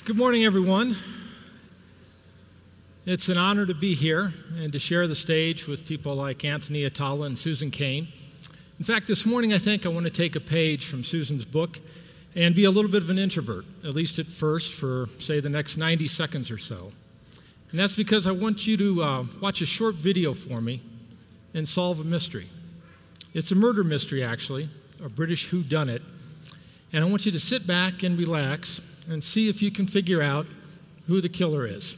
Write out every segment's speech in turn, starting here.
Good morning, everyone. It's an honor to be here and to share the stage with people like Anthony Atala and Susan Kane. In fact, this morning I think I want to take a page from Susan's book and be a little bit of an introvert, at least at first, for, say, the next 90 seconds or so. And that's because I want you to watch a short video for me and solve a mystery. It's a murder mystery, actually, a British whodunit. And I want you to sit back and relax and see if you can figure out who the killer is.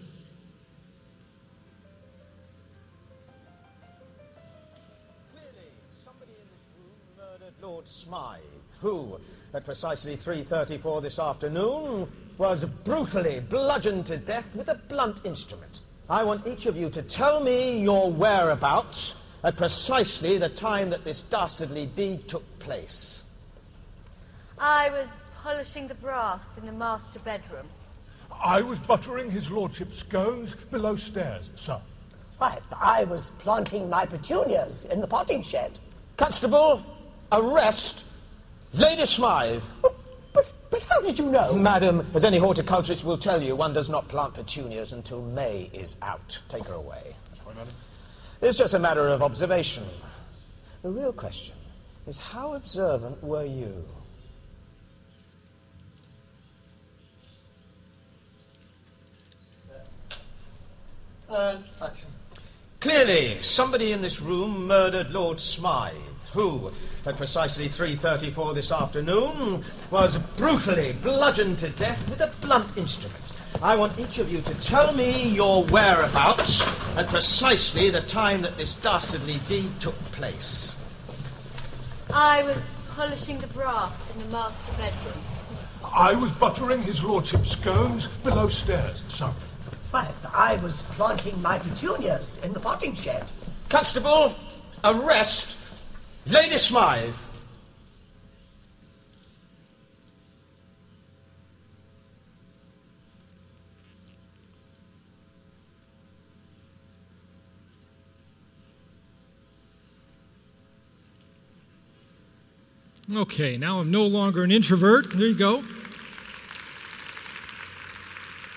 Clearly, somebody in this room murdered Lord Smythe, who, at precisely 3:34 this afternoon, was brutally bludgeoned to death with a blunt instrument. I want each of you to tell me your whereabouts at precisely the time that this dastardly deed took place. I was polishing the brass in the master bedroom. I was buttering his lordship's scones below stairs, sir. Why, I was planting my petunias in the potting shed. Constable, arrest Lady Smythe. But how did you know? Madam, as any horticulturist will tell you, one does not plant petunias until May is out. Take her away. That's right, madam. It's just a matter of observation. The real question is, how observant were you? Action. Clearly, somebody in this room murdered Lord Smythe, who, at precisely 3:34 this afternoon, was brutally bludgeoned to death with a blunt instrument. I want each of you to tell me your whereabouts at precisely the time that this dastardly deed took place. I was polishing the brass in the master bedroom. I was buttering his lordship's scones below stairs, sir. Why, I was planting my petunias in the potting shed. Constable, arrest Lady Smythe. Okay, now I'm no longer an introvert. There you go.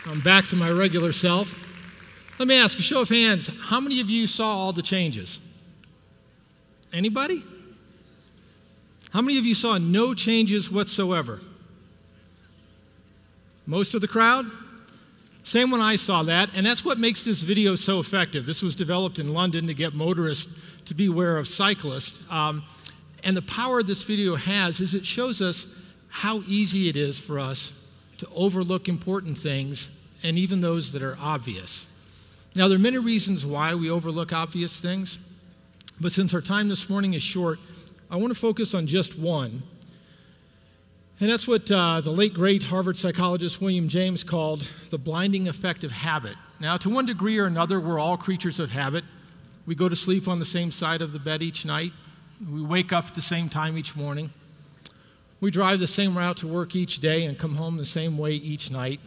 I'm back to my regular self. Let me ask a show of hands. How many of you saw all the changes? Anybody? How many of you saw no changes whatsoever? Most of the crowd? Same when I saw that, and that's what makes this video so effective. This was developed in London to get motorists to be aware of cyclists. And the power this video has is it shows us how easy it is for us to overlook important things, and even those that are obvious. Now, there are many reasons why we overlook obvious things, but since our time this morning is short, I want to focus on just one. And that's what the late, great Harvard psychologist William James called the blinding effect of habit. Now, to one degree or another, we're all creatures of habit. We go to sleep on the same side of the bed each night. We wake up at the same time each morning. We drive the same route to work each day and come home the same way each night,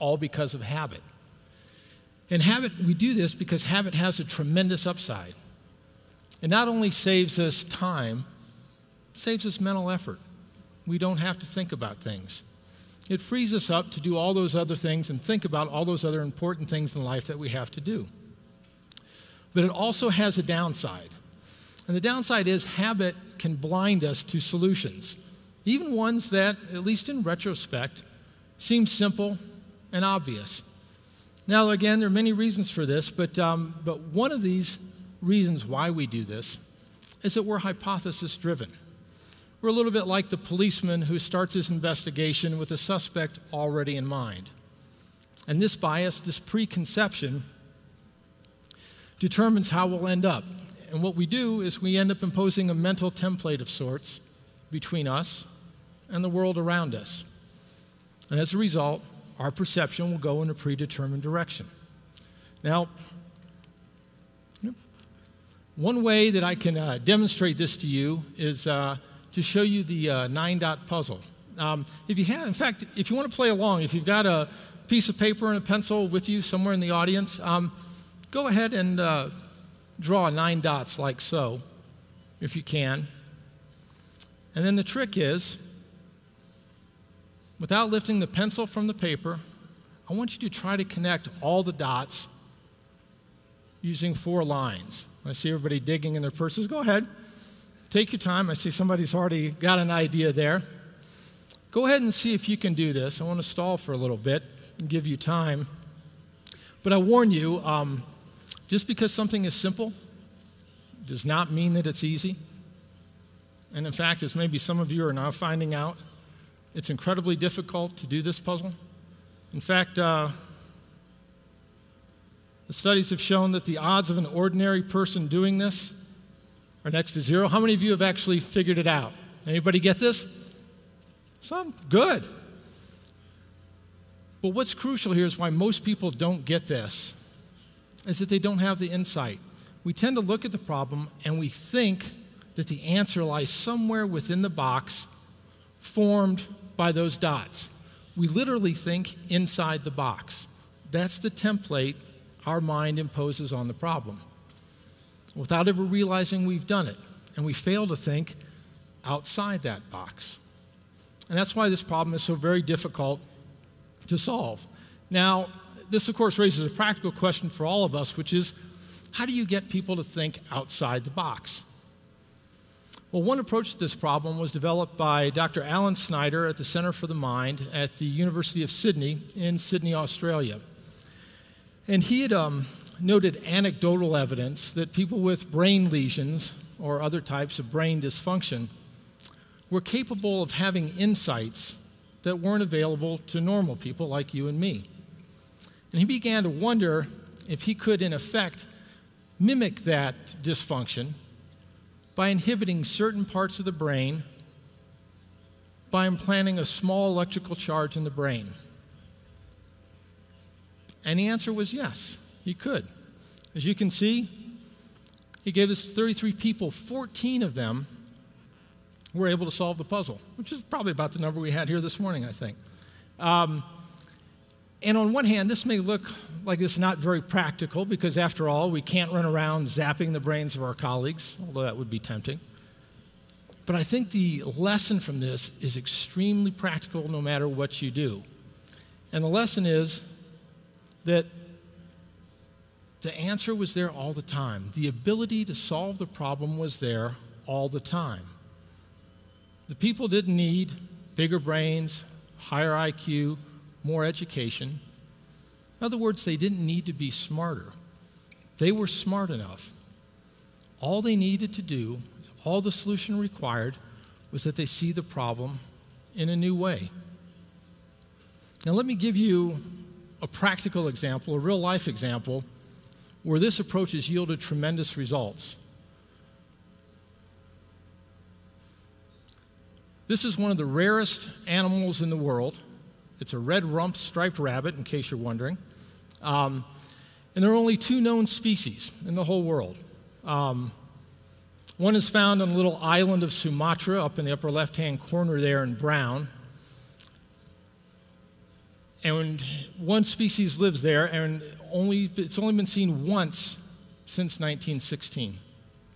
all because of habit. And we do this because habit has a tremendous upside. It not only saves us time, it saves us mental effort. We don't have to think about things. It frees us up to do all those other things and think about all those other important things in life that we have to do. But it also has a downside. And the downside is habit can blind us to solutions, even ones that, at least in retrospect, seem simple and obvious. Now, again, there are many reasons for this, but one of these reasons why we do this is that we're hypothesis-driven. We're a little bit like the policeman who starts his investigation with a suspect already in mind. And this bias, this preconception, determines how we'll end up. And what we do is we end up imposing a mental template of sorts between us and the world around us. And as a result, our perception will go in a predetermined direction. Now, one way that I can demonstrate this to you is to show you the 9-dot puzzle. If you want to play along, if you've got a piece of paper and a pencil with you somewhere in the audience, go ahead and draw 9 dots like so, if you can. And then the trick is, without lifting the pencil from the paper I want you to try to connect all the dots using 4 lines. I see everybody digging in their purses. Go ahead. Take your time. I see somebody's already got an idea there. Go ahead and see if you can do this. I want to stall for a little bit and give you time. But I warn you, just because something is simple does not mean that it's easy. And in fact, as maybe some of you are now finding out, it's incredibly difficult to do this puzzle. In fact, the studies have shown that the odds of an ordinary person doing this are next to 0. How many of you have actually figured it out? Anybody get this? Some? Good. But what's crucial here is why most people don't get this, is that they don't have the insight. We tend to look at the problem and we think that the answer lies somewhere within the box formed by those dots. We literally think inside the box. That's the template our mind imposes on the problem, without ever realizing we've done it. And we fail to think outside that box. And that's why this problem is so very difficult to solve. Now, this of course raises a practical question for all of us, which is, how do you get people to think outside the box? Well, one approach to this problem was developed by Dr. Alan Snyder at the Center for the Mind at the University of Sydney in Sydney, Australia. And he had noted anecdotal evidence that people with brain lesions or other types of brain dysfunction were capable of having insights that weren't available to normal people like you and me. And he began to wonder if he could, in effect, mimic that dysfunction by inhibiting certain parts of the brain by implanting a small electrical charge in the brain. And the answer was yes, he could. As you can see, he gave us 33 people, 14 of them were able to solve the puzzle, which is probably about the number we had here this morning, I think. And on one hand, this may look like it's not very practical because, after all, we can't run around zapping the brains of our colleagues, although that would be tempting. But I think the lesson from this is extremely practical no matter what you do. And the lesson is that the answer was there all the time. The ability to solve the problem was there all the time. The people didn't need bigger brains, higher IQ, more education. In other words, they didn't need to be smarter. They were smart enough. All they needed to do, all the solution required, was that they see the problem in a new way. Now let me give you a practical example, a real-life example, where this approach has yielded tremendous results. This is one of the rarest animals in the world. It's a red-rumped striped rabbit, in case you're wondering. And there are only 2 known species in the whole world. One is found on a little island of Sumatra up in the upper left-hand corner there in brown. And one species lives there, and it's only been seen once since 1916.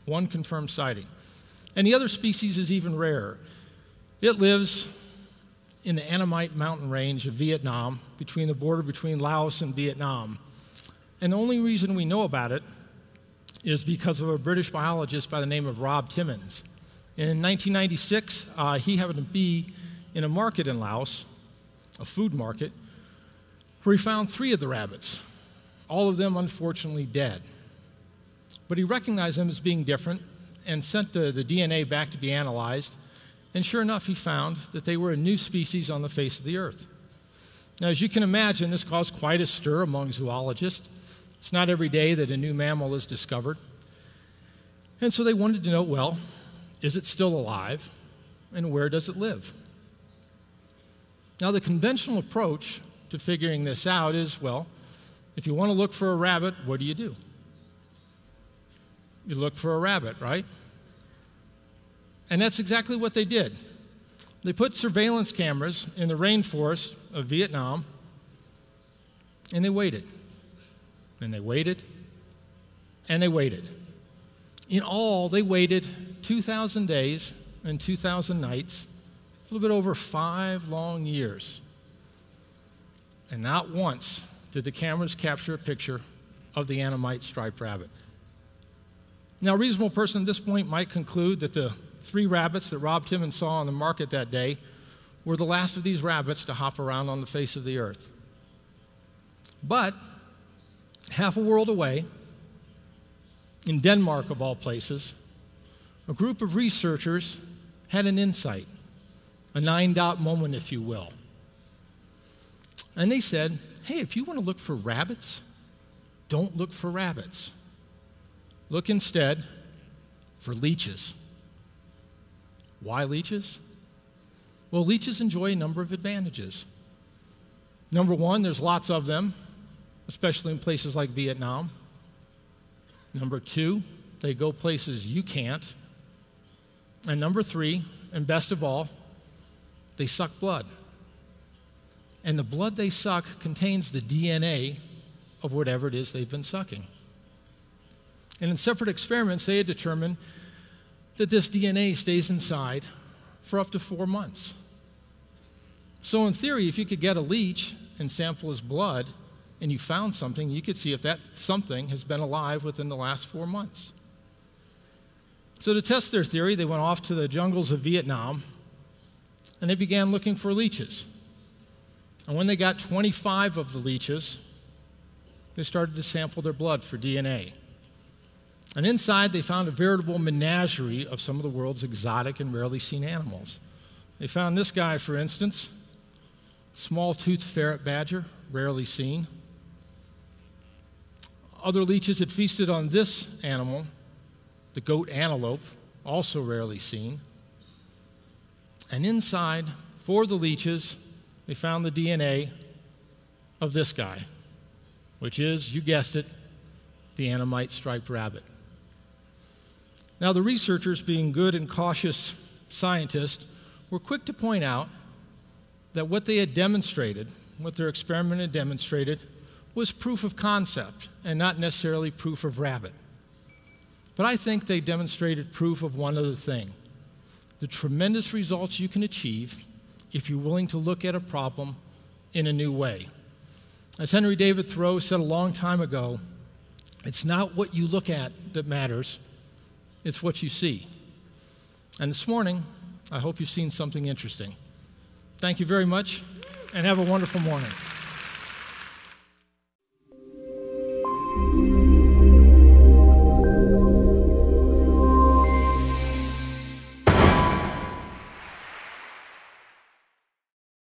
One confirmed sighting. And the other species is even rarer. It lives in the Annamite mountain range of Vietnam, between the border between Laos and Vietnam. And the only reason we know about it is because of a British biologist by the name of Rob Timmins. And in 1996, he happened to be in a market in Laos, a food market, where he found 3 of the rabbits, all of them unfortunately dead. But he recognized them as being different and sent the DNA back to be analyzed. And sure enough, he found that they were a new species on the face of the earth. Now, as you can imagine, this caused quite a stir among zoologists. It's not every day that a new mammal is discovered. And so they wanted to know, well, is it still alive? And where does it live? Now, the conventional approach to figuring this out is, well, if you want to look for a rabbit, what do? You look for a rabbit, right? And that's exactly what they did. They put surveillance cameras in the rainforest of Vietnam, and they waited. And they waited, and they waited. In all, they waited 2,000 days and 2,000 nights, a little bit over 5 long years. and not once did the cameras capture a picture of the Annamite striped rabbit. Now, a reasonable person at this point might conclude that the 3 rabbits that Rob Timmons saw on the market that day were the last of these rabbits to hop around on the face of the earth. But half a world away, in Denmark of all places, a group of researchers had an insight, a 9-dot moment, if you will. And they said, hey, if you want to look for rabbits, don't look for rabbits. Look instead for leeches. Why leeches? Well, leeches enjoy a number of advantages. Number one, there's lots of them, especially in places like Vietnam. Number two, they go places you can't. And number three, and best of all, they suck blood. And the blood they suck contains the DNA of whatever it is they've been sucking. And in separate experiments, they had determined that this DNA stays inside for up to 4 months. So in theory, if you could get a leech and sample his blood, and you found something, you could see if that something has been alive within the last 4 months. So to test their theory, they went off to the jungles of Vietnam, and they began looking for leeches. And when they got 25 of the leeches, they started to sample their blood for DNA. And inside, they found a veritable menagerie of some of the world's exotic and rarely seen animals. They found this guy, for instance, small-toothed ferret badger, rarely seen. Other leeches had feasted on this animal, the goat antelope, also rarely seen. And inside, for the leeches, they found the DNA of this guy, which is, you guessed it, the Annamite striped rabbit. Now, the researchers, being good and cautious scientists, were quick to point out that what they had demonstrated, what their experiment had demonstrated, was proof of concept and not necessarily proof of rabbit. But I think they demonstrated proof of one other thing: the tremendous results you can achieve if you're willing to look at a problem in a new way. As Henry David Thoreau said a long time ago, it's not what you look at that matters, it's what you see. And this morning, I hope you've seen something interesting. Thank you very much, and have a wonderful morning.